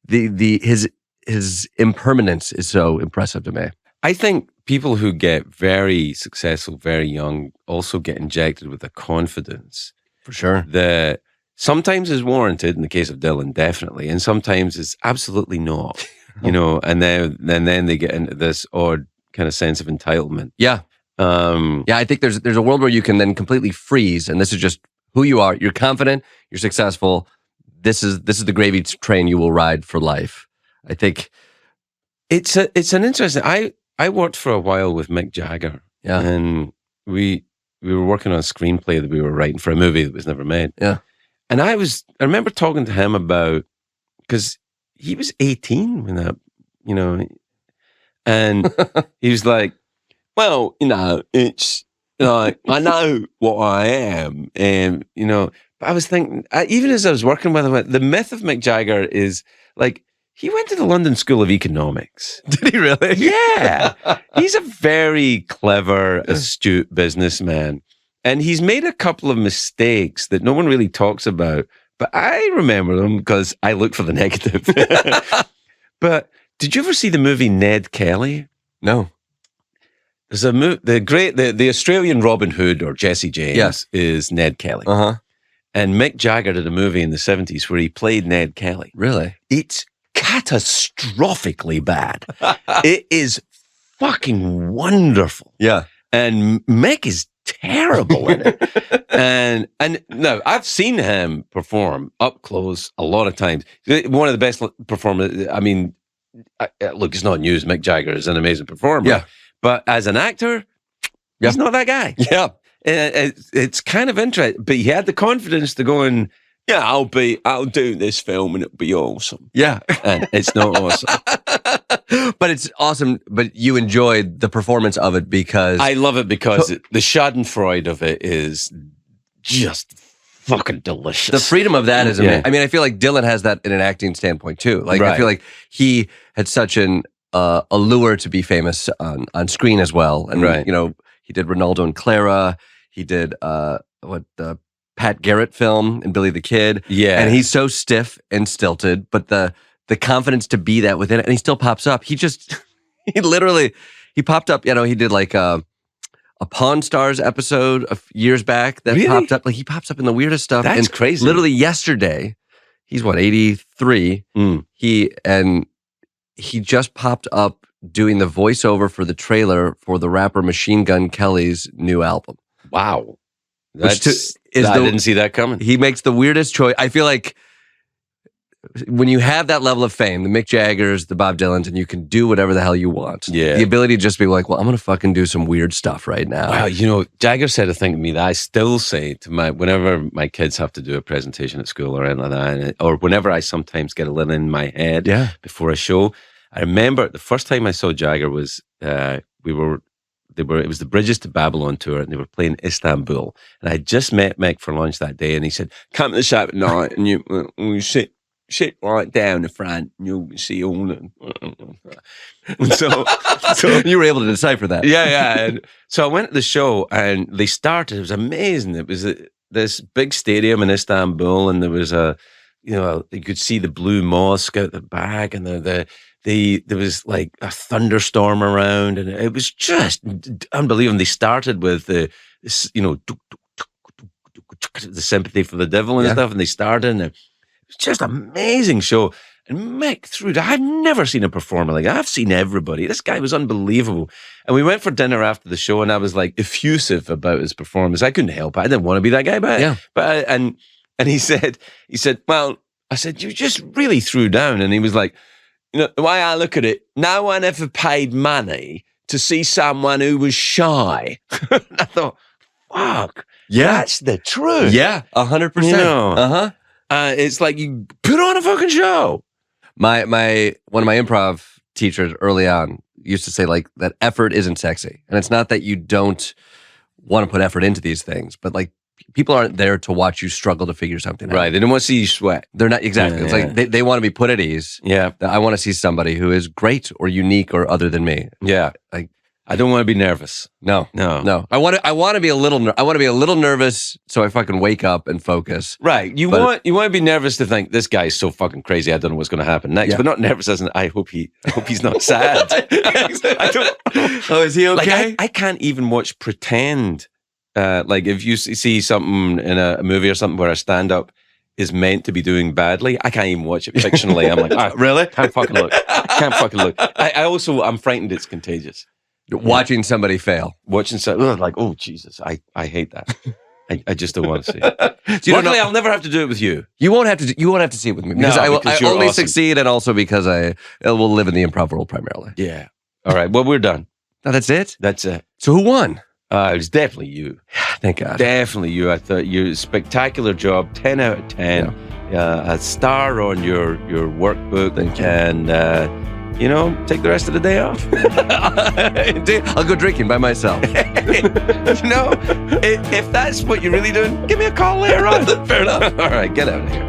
his impermanence is so impressive to me. I think people who get very successful very young also get injected with a confidence. For sure. That sometimes is warranted, in the case of Dylan, definitely, and sometimes is absolutely not. And then they get into this odd kind of sense of entitlement. Yeah. I think there's a world where you can then completely freeze, and this is just who you are. You're confident, you're successful. This is the gravy train you will ride for life. I think it's an interesting. I worked for a while with Mick Jagger, and we were working on a screenplay that we were writing for a movie that was never made. Yeah, and I remember talking to him about, because he was 18 when that, and he was like, well, it's like, I know what I am, and but I was thinking, even as I was working with him, the myth of Mick Jagger is like, He went to the London School of Economics. Did he really? Yeah. He's a very clever, astute businessman. And he's made a couple of mistakes that no one really talks about. But I remember them because I look for the negative. But did you ever see the movie Ned Kelly? No. There's the Australian Robin Hood or Jesse James is Ned Kelly. Uh-huh. And Mick Jagger did a movie in the 70s where he played Ned Kelly. Really? It's catastrophically bad. It is fucking wonderful. Yeah. And Mick is terrible in it. And no, I've seen him perform up close a lot of times. One of the best performers. I mean, look, it's not news. Mick Jagger is an amazing performer. Yeah. But as an actor, he's not that guy. Yeah. It's kind of interesting. But he had the confidence to go and, yeah, I'll do this film and it'll be awesome. Yeah. And it's not awesome. But it's awesome. But you enjoyed the performance of it because... I love it because the schadenfreude of it is just fucking delicious. The freedom of that is amazing. I mean, I feel like Dylan has that in an acting standpoint too. Like, I feel like he had such an allure to be famous on screen as well. And, you know, he did Ronaldo and Clara. He did the Pat Garrett film and Billy the Kid. Yeah. And he's so stiff and stilted, but the confidence to be that within it, and he still pops up. He popped up, you know, he did like a Pawn Stars episode of years back that popped up. Like, he pops up in the weirdest stuff. That's crazy. Literally yesterday, he's 83. He just popped up doing the voiceover for the trailer for the rapper Machine Gun Kelly's new album. Wow. I didn't see that coming. He makes the weirdest choice. I feel like when you have that level of fame, the Mick Jaggers, the Bob Dylans, and you can do whatever the hell you want. Yeah. The ability to just be like, well, I'm going to fucking do some weird stuff right now. Wow. You know, Jagger said a thing to me that I still say to whenever my kids have to do a presentation at school or anything like that, or whenever I sometimes get a little in my head before a show. I remember the first time I saw Jagger was, it was the Bridges to Babylon tour, and they were playing Istanbul. And I just met Mick for lunch that day, and he said, "Come to the shop at night, and you sit right down the front, and you'll see all the." And so you were able to decipher that. Yeah. And so I went to the show, and they started. It was amazing. It was this big stadium in Istanbul, and there was you could see the blue mosque out the back, and there was like a thunderstorm around, and it was just unbelievable. They started with the sympathy for the devil and stuff, and they started, and it was just an amazing show. And Mick I've never seen a performer like that. I've seen everybody. This guy was unbelievable. And we went for dinner after the show, and I was like effusive about his performance. I couldn't help it. I didn't want to be that guy, but and he said, well, I said, you just really threw down. And he was like, you know, the way I look at it, no one ever paid money to see someone who was shy. And I thought, fuck, that's the truth. Yeah, 100%. You know, it's like you put on a fucking show. One of my improv teachers early on used to say like that effort isn't sexy. And it's not that you don't want to put effort into these things, but like people aren't there to watch you struggle to figure something out. Right. They don't want to see you sweat. They're not, exactly. It's like they want to be put at ease. Yeah. I want to see somebody who is great or unique or other than me. Yeah. Like, I don't want to be nervous. No. I want to be a little nervous so I fucking wake up and focus. Right. You want to be nervous to think this guy's so fucking crazy. I don't know what's going to happen next. But not nervous as in I hope he's not sad. I don't. Oh, is he okay? Like I can't even watch pretend. Like if you see something in a movie or something where a stand-up is meant to be doing badly, I can't even watch it fictionally. I'm like, really? Can't fucking look. I'm frightened it's contagious. Watching somebody fail. Watching something like, oh Jesus, I hate that. I just don't want to see it. So luckily, I'll never have to do it with you. You won't have to see it with me because I only succeed, and also because I will live in the improv world primarily. Yeah. All right. Well, we're done. No, that's it. That's it. So who won? It was definitely you. Thank God. Definitely you. I thought you spectacular job. 10 out of 10. Yeah. A star on your workbook. Thank you. And take the rest of the day off. I'll go drinking by myself. If that's what you're really doing, give me a call later on. Fair enough. All right, get out of here.